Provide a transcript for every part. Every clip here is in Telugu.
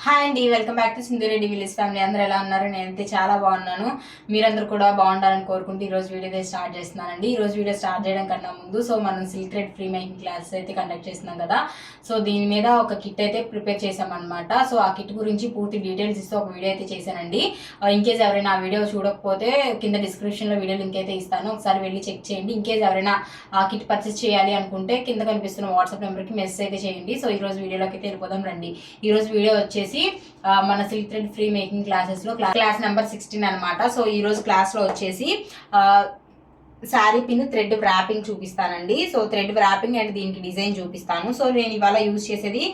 హాయ్ అండి, welcome back to Sindhu Reddy village family. అందరూ ఎలా ఉన్నారు? నేనైతే చాలా బాగున్నాను. మీరందరూ కూడా బాగుండాలని కోరుకుంటూ ఈరోజు వీడియో అయితే స్టార్ట్ చేస్తున్నానండి. ఈరోజు వీడియో స్టార్ట్ చేయడం కన్నా ముందు మనం silk thread free making classes అయితే కండక్ట్ చేస్తున్నాం కదా. దీని మీద ఒక కిట్ అయితే ప్రిపేర్ చేసామన్నమాట. ఆ కిట్ గురించి పూర్తి డీటెయిల్స్ ఇస్తూ ఒక వీడియో అయితే చేశానండి. ఇన్కేస్ ఎవరైనా ఆ వీడియో చూడకపోతే కింద డిస్క్రిప్షన్లో వీడియో లింక్ అయితే ఇస్తాను, ఒకసారి వెళ్ళి చెక్ చేయండి. ఇన్కేస్ ఎవరైనా ఆ కిట్ పర్చేస్ చేయాలి అనుకుంటే కింద కనిపిస్తున్న వాట్సాప్ నెంబర్కి మెసేజ్ అయితే చేయండి. ఈరోజు వీడియోలోకి అయితే వెళ్ళిపోదాం రండి. ఈరోజు వీడియో వచ్చేసి మన silk thread free making classes లో క్లాస్ నెంబర్ 16 అనమాట. ఈ రోజు క్లాస్ లో వచ్చేసి శారీ పిన్ థ్రెడ్ వ్రాపింగ్ చూపిస్తానండి. థ్రెడ్ వ్రాపింగ్ అండ్ దీనికి డిజైన్ చూపిస్తాను. నేను ఇవాళ యూజ్ చేసేది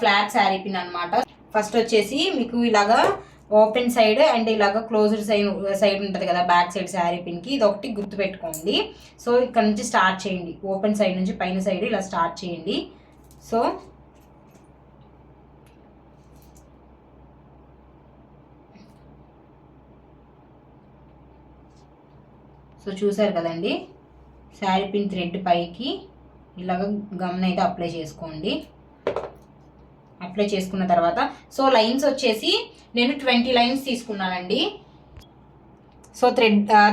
ఫ్లాట్ శారీ పిన్ అనమాట. ఫస్ట్ వచ్చేసి మీకు ఇలాగా ఓపెన్ సైడ్ అండ్ ఇలాగ క్లోజ్డ్ సైడ్ ఉంటుంది కదా బ్యాక్ సైడ్ శారీ పిన్కి, ఇది ఒకటి గుర్తు పెట్టుకోండి. ఇక్కడ నుంచి స్టార్ట్ చేయండి. ఓపెన్ సైడ్ నుంచి పైన సైడ్ ఇలా స్టార్ట్ చేయండి. చూసారు కదండి, శారీ పిన్ థ్రెడ్ పైకి ఇలాగ గమ్ అయితే అప్లై చేసుకోండి. అప్లై చేసుకున్న తర్వాత లైన్స్ వచ్చేసి నేను 20 లైన్స్ తీసుకున్నానండి.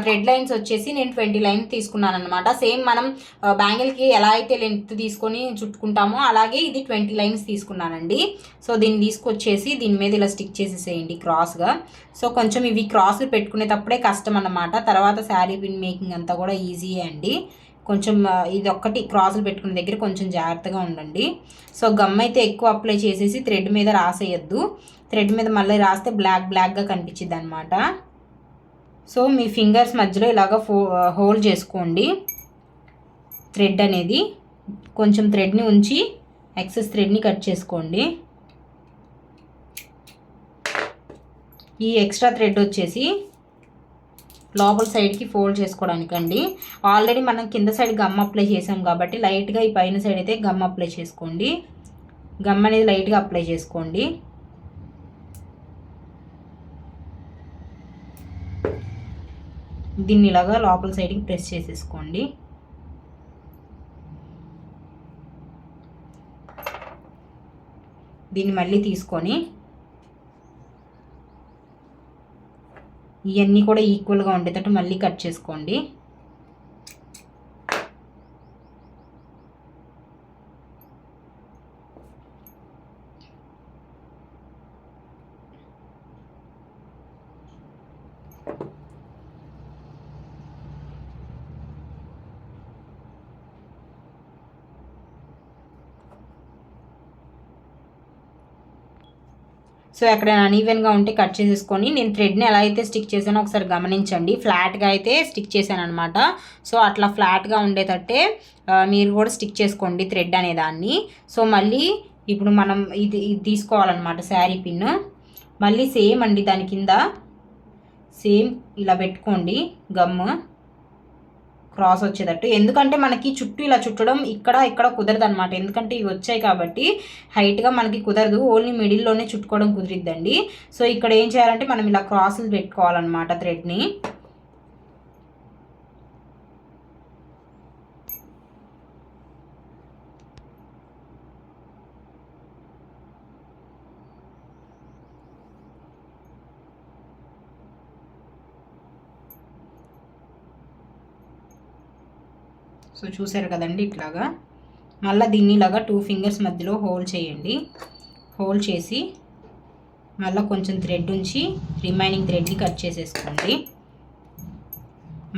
థ్రెడ్ లైన్స్ వచ్చేసి నేను 20 లైన్స్ తీసుకున్నాను అనమాట. సేమ్ మనం బ్యాంగిల్కి ఎలా అయితే లెంత్ తీసుకొని చుట్టుకుంటామో అలాగే ఇది 20 లైన్స్ తీసుకున్నానండి. దీన్ని తీసుకొచ్చేసి దీని మీద ఇలా స్టిక్ చేసేసేయండి క్రాస్గా. కొంచెం ఇవి క్రాస్లు పెట్టుకునేటప్పుడే కష్టం అన్నమాట. తర్వాత శారీ పిన్ మేకింగ్ అంతా కూడా ఈజీయే అండి. కొంచెం ఇది ఒక్కటి క్రాసులు పెట్టుకునే దగ్గర కొంచెం జాగ్రత్తగా ఉండండి. గమ్ అయితే ఎక్కువ అప్లై చేసేసి థ్రెడ్ మీద రాసేయద్దు. థ్రెడ్ మీద మళ్ళీ రాస్తే బ్లాక్గా కనిపించిద్ది అనమాట. మీ ఫింగర్స్ మధ్యలో ఇలాగ హోల్డ్ చేసుకోండి. థ్రెడ్ అనేది కొంచెం థ్రెడ్ని ఉంచి ఎక్సెస్ థ్రెడ్ని కట్ చేసుకోండి. ఈ ఎక్స్ట్రా థ్రెడ్ వచ్చేసి లోపల సైడ్కి ఫోల్డ్ చేసుకోవడానికండి. ఆల్రెడీ మనం కింద సైడ్ గమ్ అప్లై చేసాం కాబట్టి లైట్గా ఈ పైన సైడ్ అయితే గమ్ అప్లై చేసుకోండి. గమ్ అనేది లైట్గా అప్లై చేసుకోండి. దీన్ని ఇలాగా లోపల సైడ్కి ప్రెస్ చేసేసుకోండి. దీన్ని మళ్ళీ తీసుకొని ఇవన్నీ కూడా ఈక్వల్గా ఉండేటట్టు మళ్ళీ కట్ చేసుకోండి. ఎక్కడైనా అన్ఈవెన్గా ఉంటే కట్ చేసేసుకొని నేను థ్రెడ్ని ఎలా అయితే స్టిక్ చేశానో ఒకసారి గమనించండి. ఫ్లాట్గా అయితే స్టిక్ చేశాను అనమాట. అట్లా ఫ్లాట్గా ఉండేటట్టే మీరు కూడా స్టిక్ చేసుకోండి థ్రెడ్ అనే దాన్ని. మళ్ళీ ఇప్పుడు మనం ఇది తీసుకోవాలన్నమాట శారీ పిన్. మళ్ళీ సేమ్ అండి, దాని కింద సేమ్ ఇలా పెట్టుకోండి గమ్ క్రాస్ వచ్చేటట్టు. ఎందుకంటే మనకి చుట్టూ ఇలా చుట్టడం ఇక్కడ కుదరదు అనమాట. ఎందుకంటే ఇవి వచ్చాయి కాబట్టి హైట్గా మనకి కుదరదు, ఓన్లీ మిడిల్లోనే చుట్టుకోవడం కుదిరిద్దండి. ఇక్కడ ఏం చేయాలంటే మనం ఇలా క్రాసులు పెట్టుకోవాలన్నమాట థ్రెడ్ని. చూసారు కదండి, ఇట్లాగా మళ్ళీ దీన్ని ఇలాగా 2 ఫింగర్స్ మధ్యలో హోల్డ్ చేయండి. హోల్డ్ చేసి మళ్ళీ కొంచెం థ్రెడ్ ఉంచి రిమైనింగ్ థ్రెడ్ని కట్ చేసేసుకోండి.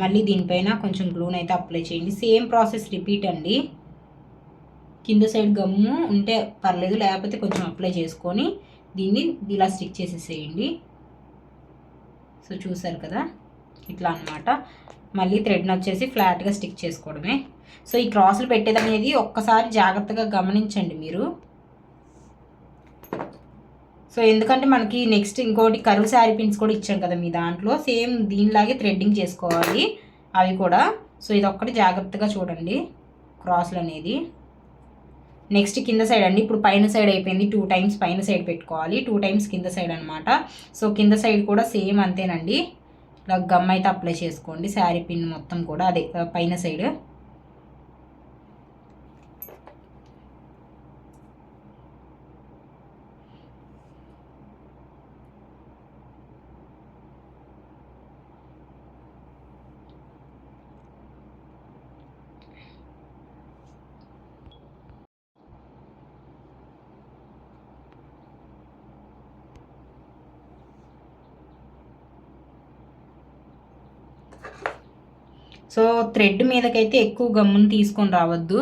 మళ్ళీ దీనిపైన కొంచెం గ్లూని అయితే అప్లై చేయండి. సేమ్ ప్రాసెస్ రిపీట్ అండి. కింద సైడ్ గమ్ము ఉంటే పర్లేదు, లేకపోతే కొంచెం అప్లై చేసుకొని దీన్ని ఇలా స్టిక్ చేసేసేయండి. చూసారు కదా, ఇట్లా అనమాట. మళ్ళీ థ్రెడ్ని వచ్చేసి ఫ్లాట్గా స్టిక్ చేసుకోవడమే. ఈ క్రాసులు పెట్టేది అనేది ఒక్కసారి జాగ్రత్తగా గమనించండి మీరు. ఎందుకంటే మనకి నెక్స్ట్ ఇంకోటి కరువు శారీ పిన్స్ కూడా ఇచ్చాం కదా మీ దాంట్లో, సేమ్ దీనిలాగే థ్రెడ్డింగ్ చేసుకోవాలి అవి కూడా. ఇది ఒక్కటి జాగ్రత్తగా చూడండి క్రాసులు అనేది. నెక్స్ట్ కింద సైడ్ అండి. ఇప్పుడు పైన సైడ్ అయిపోయింది, 2 టైమ్స్ పైన సైడ్ పెట్టుకోవాలి, 2 టైమ్స్ కింద సైడ్ అనమాట. కింద సైడ్ కూడా సేమ్ అంతేనండి. ఇలా గమ్ అయితే అప్లై చేసుకోండి శారీ పిన్ మొత్తం కూడా, అదే పైన సైడ్. సో థ్రెడ్ మీదకైతే ఎక్కువ గమ్మును తీసుకొని రావద్దు.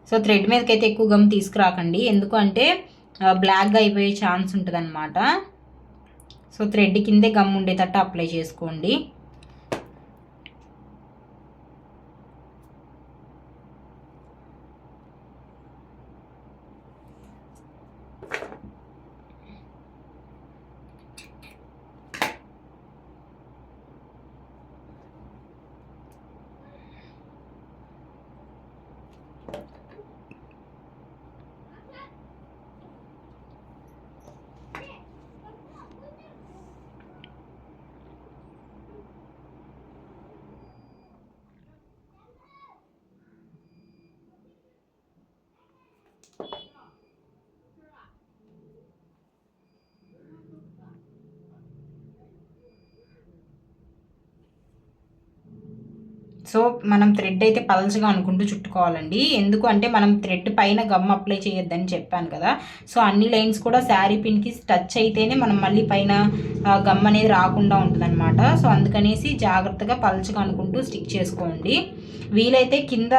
సో థ్రెడ్ మీదకైతే ఎక్కువ గమ్ తీసుకురాకండి, ఎందుకంటే బ్లాక్గా అయిపోయే ఛాన్స్ ఉంటుంది అనమాట. సో థ్రెడ్ కిందే గమ్ ఉండేటట్టు అప్లై చేసుకోండి. సో మనం థ్రెడ్ అయితే పలచగా అనుకుంటూ చుట్టుకోవాలండి, ఎందుకు అంటే మనం థ్రెడ్ పైన గమ్ అప్లై చేయొద్దని చెప్పాను కదా. సో అన్ని లైన్స్ కూడా శారీ పిన్కి టచ్ అయితేనే మనం మళ్ళీ పైన గమ్ అనేది రాకుండా ఉంటుందన్నమాట. సో అందుకనేసి జాగ్రత్తగా పలచగా అనుకుంటూ స్టిక్ చేసుకోండి. వీలైతే కింద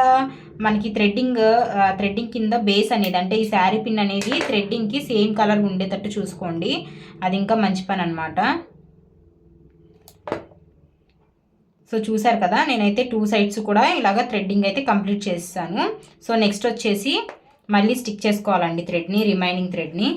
మనకి థ్రెడ్డింగ్ కింద బేస్ అనేది, అంటే ఈ శారీ పిన్ అనేది థ్రెడ్డింగ్కి సేమ్ కలర్ ఉండేటట్టు చూసుకోండి, అది ఇంకా మంచి పని అనమాట. సో చూసారు కదా, నేనైతే 2 సైడ్స్ కూడా ఇలాగ థ్రెడ్డింగ్ అయితే కంప్లీట్ చేస్తాను. సో నెక్స్ట్ వచ్చేసి మళ్ళీ స్టిక్ చేసుకోవాలండి థ్రెడ్ని, రిమైనింగ్ థ్రెడ్ని.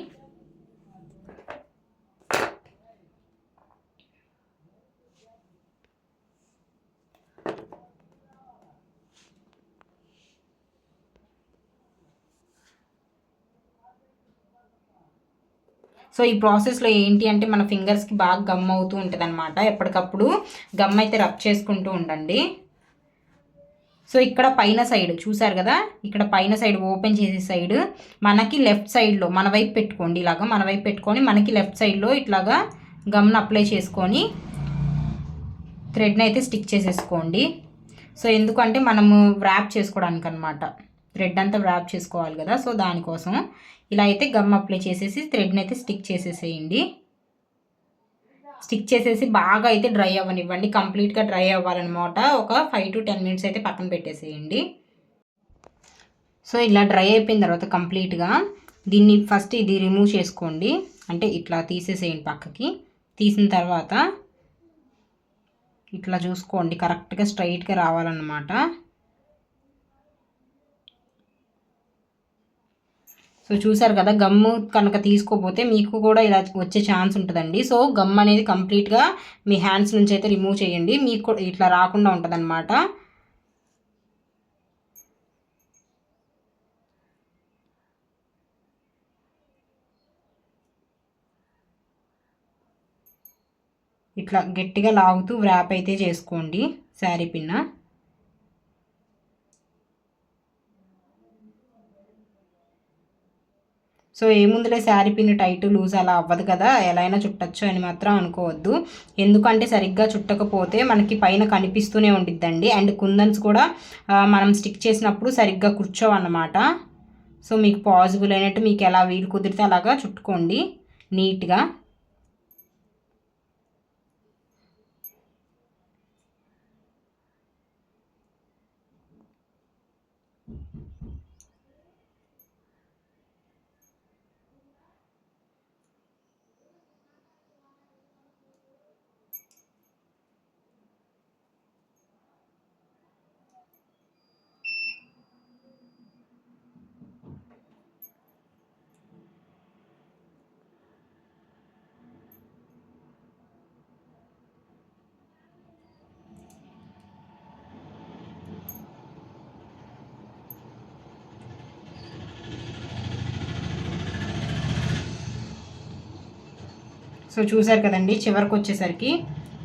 సో ఈ ప్రాసెస్లో ఏంటి అంటే మన ఫింగర్స్కి బాగా గమ్ అవుతూ ఉంటుంది అనమాట. ఎప్పటికప్పుడు గమ్ అయితే రబ్ చేసుకుంటూ ఉండండి. సో ఇక్కడ పైన సైడ్ చూసారు కదా, ఇక్కడ పైన సైడ్ ఓపెన్ చేసే సైడ్ మనకి లెఫ్ట్ సైడ్లో మన వైపు పెట్టుకోండి, ఇలాగా మన వైపు పెట్టుకొని మనకి లెఫ్ట్ సైడ్లో ఇట్లాగా గమ్ను అప్లై చేసుకొని థ్రెడ్ని అయితే స్టిక్ చేసేసుకోండి. సో ఎందుకంటే మనము వ్రాప్ చేసుకోవడానికి అనమాట, థ్రెడ్ అంతా వ్రాప్ చేసుకోవాలి కదా. సో దానికోసం ఇలా అయితే గమ్ అప్లై చేసేసి థ్రెడ్ని అయితే స్టిక్ చేసేసేయండి. స్టిక్ చేసేసి బాగా అయితే డ్రై అవ్వనివ్వండి, కంప్లీట్గా డ్రై అవ్వాలన్నమాట. ఒక 5 to 10 minutes అయితే పక్కన పెట్టేసేయండి. సో ఇలా డ్రై అయిపోయిన తర్వాత కంప్లీట్గా దీన్ని ఫస్ట్ ఇది రిమూవ్ చేసుకోండి, అంటే ఇట్లా తీసేసేయండి పక్కకి. తీసిన తర్వాత ఇట్లా చూసుకోండి, కరెక్ట్గా స్ట్రైట్గా రావాలన్నమాట. సో చూసారు కదా, గమ్ము కనుక తీసుకోపోతే మీకు కూడా ఇలా వచ్చే ఛాన్స్ ఉంటుందండి. సో గమ్ అనేది కంప్లీట్గా మీ హ్యాండ్స్ నుంచి అయితే రిమూవ్ చేయండి, మీకు ఇట్లా రాకుండా ఉంటుందన్నమాట. ఇట్లా గట్టిగా లాగుతూ వ్రాప్ అయితే చేసుకోండి శారీ పిన్న. సో ఏముందులే శారీ పిన్ టైట్ లూజ్ అలా అవ్వదు కదా, ఎలా అయినా చుట్టచ్చు అని మాత్రం అనుకోవద్దు, ఎందుకంటే సరిగ్గా చుట్టకపోతే మనకి పైన కనిపిస్తూనే ఉండిద్దండి. అండ్ కుందన్స్ కూడా మనం స్టిక్ చేసినప్పుడు సరిగ్గా కూర్చోవన్నమాట. సో మీకు పాసిబుల్ అయినట్టు మీకు ఎలా వీలు కుదిరితే అలాగా చుట్టుకోండి నీట్గా. సో చూసారు కదండి, చివరికి వచ్చేసరికి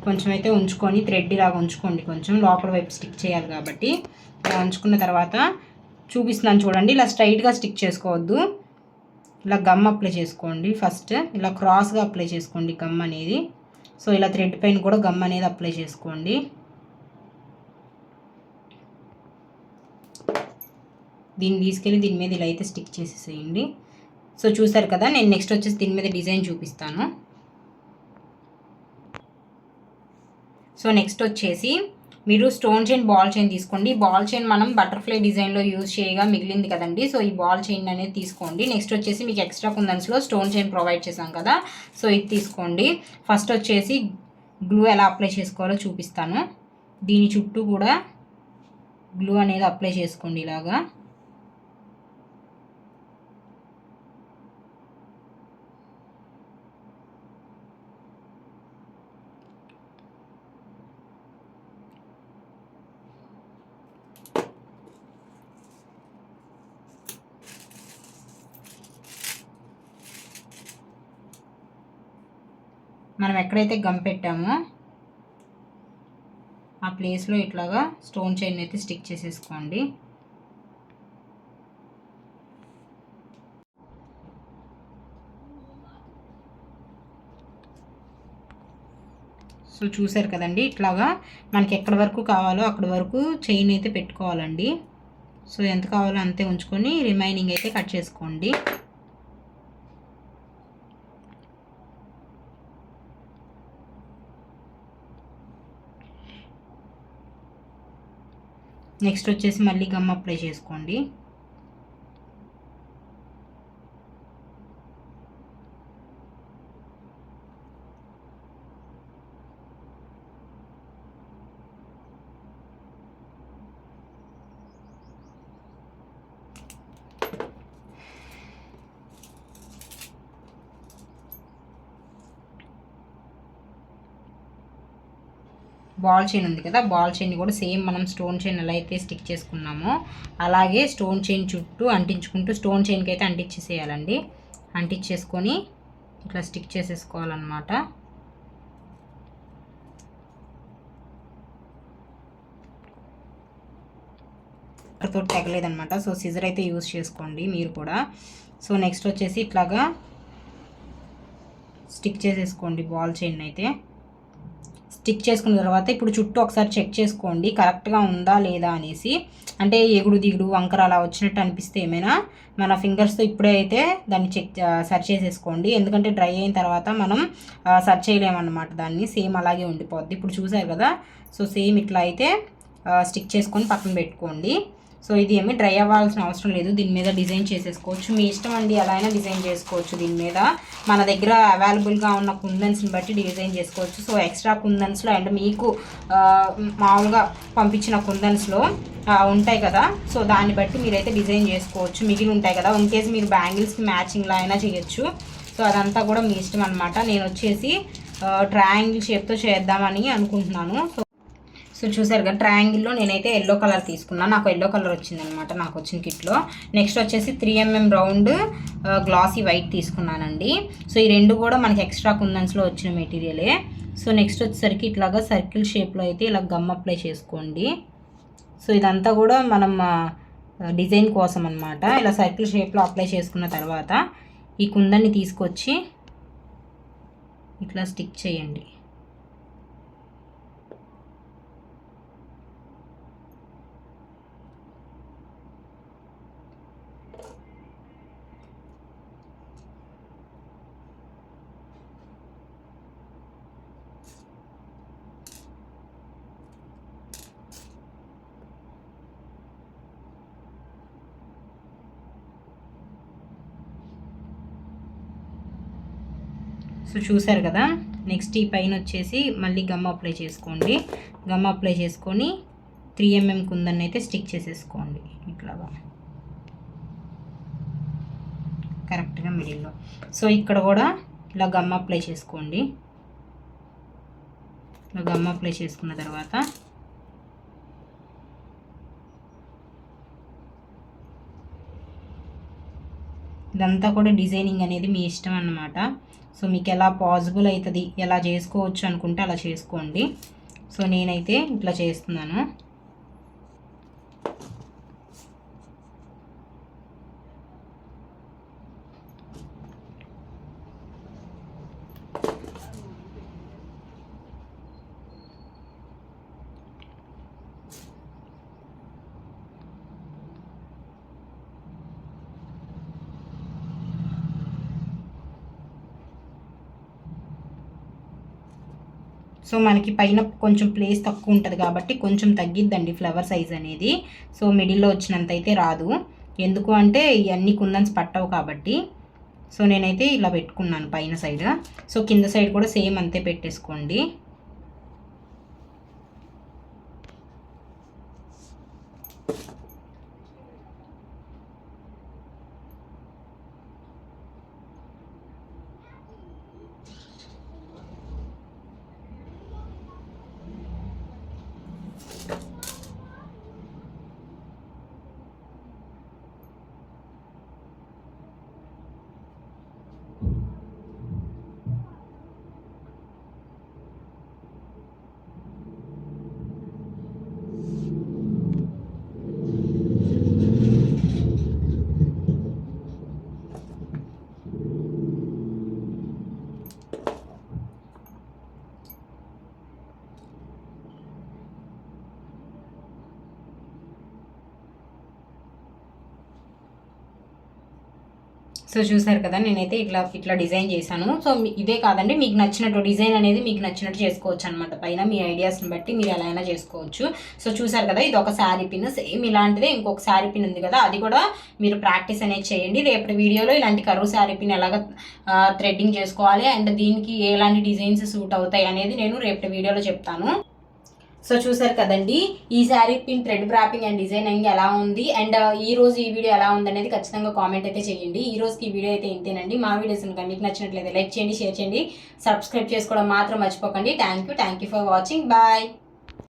కొంచెం అయితే ఉంచుకొని థ్రెడ్ ఇలాగ ఉంచుకోండి, కొంచెం లోపల వైపు స్టిక్ చేయాలి కాబట్టి. ఇలా ఉంచుకున్న తర్వాత చూపిస్తున్నాను చూడండి, ఇలా స్ట్రైట్గా స్టిక్ చేసుకోవద్దు, ఇలా గమ్ అప్లై చేసుకోండి. ఫస్ట్ ఇలా క్రాస్గా అప్లై చేసుకోండి గమ్ అనేది. సో ఇలా థ్రెడ్ పైన కూడా గమ్ అనేది అప్లై చేసుకోండి. దీన్ని తీసుకెళ్ళి దీని మీద ఇలా అయితే స్టిక్ చేసేసేయండి. సో చూసారు కదా, నేను నెక్స్ట్ వచ్చేసి దీని మీద డిజైన్ చూపిస్తాను. సో నెక్స్ట్ వచ్చేసి మీరు స్టోన్ చైన్ బాల్ చైన్ తీసుకోండి. బాల్ చైన్ మనం బటర్ఫ్లై డిజైన్లో యూజ్ చేయగా మిగిలింది కదండి, సో ఈ బాల్ చైన్ అనేది తీసుకోండి. నెక్స్ట్ వచ్చేసి మీకు ఎక్స్ట్రా కుందన్స్లో స్టోన్ చైన్ ప్రొవైడ్ చేశాం కదా, సో ఇది తీసుకోండి. ఫస్ట్ వచ్చేసి గ్లూ ఎలా అప్లై చేసుకోవాలో చూపిస్తాను. దీని చుట్టూ కూడా గ్లూ అనేది అప్లై చేసుకోండి ఇలాగా. మనం ఎక్కడైతే గమ్ పెట్టామో ఆ ప్లేస్లో ఇట్లాగా స్టోన్ చైన్ అయితే స్టిక్ చేసేసుకోండి. సో చూసారు కదండి, ఇట్లాగా మనకి ఎక్కడి వరకు కావాలో అక్కడి వరకు చైన్ అయితే పెట్టుకోవాలండి. సో ఎంత కావాలో అంతే ఉంచుకొని రిమైనింగ్ అయితే కట్ చేసుకోండి. నెక్స్ట్ వచ్చేసి మళ్ళీ గమ్ అప్లై చేసుకోండి. బాల్ చైన్ ఉంది కదా, బాల్ చైన్ కూడా సేమ్ మనం స్టోన్ చైన్ ఎలా అయితే స్టిక్ చేసుకున్నామో అలాగే స్టోన్ చైన్ చుట్టూ అంటించుకుంటూ స్టోన్ చైన్కి అయితే అంటించేసేయాలండి. అంటించేసుకొని ఇట్లా స్టిక్ చేసేసుకోవాలన్నమాట. తోటి తెగలేదనమాట, సో సిజర్ అయితే యూజ్ చేసుకోండి మీరు కూడా. సో నెక్స్ట్ వచ్చేసి ఇట్లాగా స్టిక్ చేసేసుకోండి బాల్ చైన్ అయితే. స్టిక్ చేసుకున్న తర్వాత ఇప్పుడు చుట్టూ ఒకసారి చెక్ చేసుకోండి కరెక్ట్గా ఉందా లేదా అనేసి. అంటే ఎగుడు దిగుడు వంకర అలా వచ్చినట్టు అనిపిస్తే ఏమైనా మన ఫింగర్స్తో ఇప్పుడే అయితే దాన్ని సర్చ్ చేసేసుకోండి. ఎందుకంటే డ్రై అయిన తర్వాత మనం సర్చ్ చేయలేమన్నమాట, దాన్ని సేమ్ అలాగే ఉండిపోద్ది. ఇప్పుడు చూసారు కదా, సో సేమ్ ఇట్లా అయితే స్టిక్ చేసుకొని పక్కన పెట్టుకోండి. సో ఇది ఏమి డ్రై అవ్వాల్సిన అవసరం లేదు, దీని మీద డిజైన్ చేసేసుకోవచ్చు. మీ ఇష్టం అండి, ఎలా అయినా డిజైన్ చేసుకోవచ్చు. దీని మీద మన దగ్గర అవైలబుల్గా ఉన్న కుందన్స్ని బట్టి డిజైన్ చేసుకోవచ్చు. సో ఎక్స్ట్రా కుందన్స్లో అండ్ మీకు మామూలుగా పంపించిన కుందన్స్లో ఉంటాయి కదా, సో దాన్ని బట్టి మీరైతే డిజైన్ చేసుకోవచ్చు. మిగిలి ఉంటాయి కదా, ఇన్ కేసు మీరు బ్యాంగిల్స్కి మ్యాచింగ్లా అయినా చేయొచ్చు. సో అదంతా కూడా మీ ఇష్టం అనమాట. నేను వచ్చేసి ట్రయాంగిల్ షేప్తో చేద్దామని అనుకుంటున్నాను. సో చూసారు కదా, ట్రయాంగిల్లో నేనైతే ఎల్లో కలర్ తీసుకున్నాను. నాకు ఎల్లో కలర్ వచ్చిందనమాట నాకు వచ్చిన కిట్లో. నెక్స్ట్ వచ్చేసి 3mm రౌండ్ గ్లాసీ వైట్ తీసుకున్నానండి. సో ఈ రెండు కూడా మనకి ఎక్స్ట్రా కుందన్స్లో వచ్చిన మెటీరియలే. సో నెక్స్ట్ వచ్చేసరికి ఇట్లాగా సర్కిల్ షేప్లో అయితే ఇలా గమ్ అప్లై చేసుకోండి. సో ఇదంతా కూడా మనం డిజైన్ కోసం అనమాట. ఇలా సర్కిల్ షేప్లో అప్లై చేసుకున్న తర్వాత ఈ కుందన్ని తీసుకొచ్చి ఇట్లా స్టిక్ చేయండి. సో చూసారు కదా, నెక్స్ట్ ఈ పైన వచ్చేసి మళ్ళీ గమ్ అప్లై చేసుకోండి. గమ్ అప్లై చేసుకొని 3mm కుందన్ని అయితే స్టిక్ చేసేసుకోండి ఇట్లాగా కరెక్ట్గా మిడిల్లో. సో ఇక్కడ కూడా ఇలా గమ్ అప్లై చేసుకోండి. ఇలా గమ్ అప్లై చేసుకున్న తర్వాత ఇదంతా కూడా డిజైనింగ్ అనేది మీ ఇష్టం అన్నమాట. సో మీకు ఎలా పాసిబుల్ అవుతుంది, ఎలా చేసుకోవచ్చు అనుకుంటే అలా చేసుకోండి. సో నేనైతే ఇట్లా చేస్తున్నాను. సో మనకి పైన కొంచెం ప్లేస్ తక్కువ ఉంటుంది కాబట్టి కొంచెం తగ్గిద్దండి ఫ్లవర్ సైజ్ అనేది. సో మిడిల్లో వచ్చినంత అయితే రాదు, ఎందుకు అంటే ఇవన్నీ కుందన్స్ పట్టవు కాబట్టి. సో నేనైతే ఇలా పెట్టుకున్నాను పైన సైడ్. సో కింద సైడ్ కూడా సేమ్ అంతే పెట్టేసుకోండి. సో చూసారు కదా, నేనైతే ఇట్లా డిజైన్ చేశాను. సో ఇదే కాదండి, మీకు నచ్చినట్టు డిజైన్ అనేది మీకు నచ్చినట్టు చేసుకోవచ్చు అనమాట. పైన మీ ఐడియాస్ని బట్టి మీరు ఎలా అయినా చేసుకోవచ్చు. సో చూసారు కదా, ఇది ఒక శారీ పిన్. సేమ్ ఇలాంటిదే ఇంకొక శారీ పిన్ ఉంది కదా, అది కూడా మీరు ప్రాక్టీస్ అనేది చేయండి. రేపటి వీడియోలో ఇలాంటి కరువు శారీ పిన్ ఎలాగ థ్రెడ్డింగ్ చేసుకోవాలి అండ్ దీనికి ఎలాంటి డిజైన్స్ సూట్ అవుతాయి అనేది నేను రేపటి వీడియోలో చెప్తాను. సో చూసారు కదండి, ఈ sari pin thread wrapping and designing ఎలా ఉంది అండ్ ఈ రోజు ఈ వీడియో ఎలా ఉంది అనేది ఖచ్చితంగా కామెంట్ అయితే చేయండి. ఈ రోజుకి ఈ వీడియో అయితే ఇంతేనండి. మా వీడియోస్ కనుక మీకు నచ్చినట్లయితే లైక్ చేయండి, షేర్ చేయండి, సబ్స్క్రైబ్ చేసుకోవడం మాత్రం మర్చిపోకండి. Thank you for watching. Bye.